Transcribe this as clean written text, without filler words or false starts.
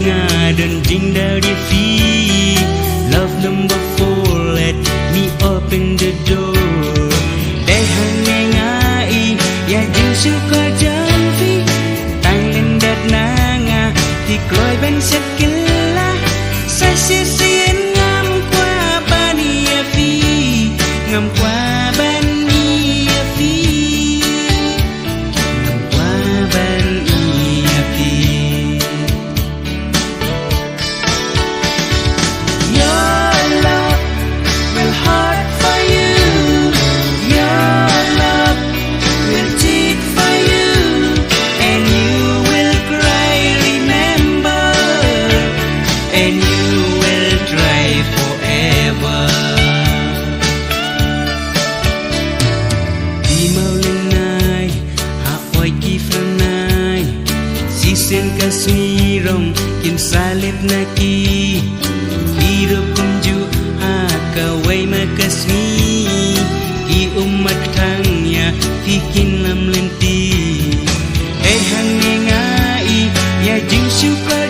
dan jinda di fi. Love number 4, let me open the door. Dehan ngai ya jing suka janvi. Tang lendat nanga ti kloi ben sekila. Sa sisien ngam kwa bani ya fi. Ngam kwa bani ya fi. Ngam kwa bani ya fi. Your love will hurt for you. Your love will cheat for you, and you will cry, remember, and you will try forever. Di mau lengai, ha oi ki franai, si sen kasmirong kin salit naki. Hidup kunju ha kawai makasmi, ki umat tangnya bikin lam lenti. Hang ngai ya jing suka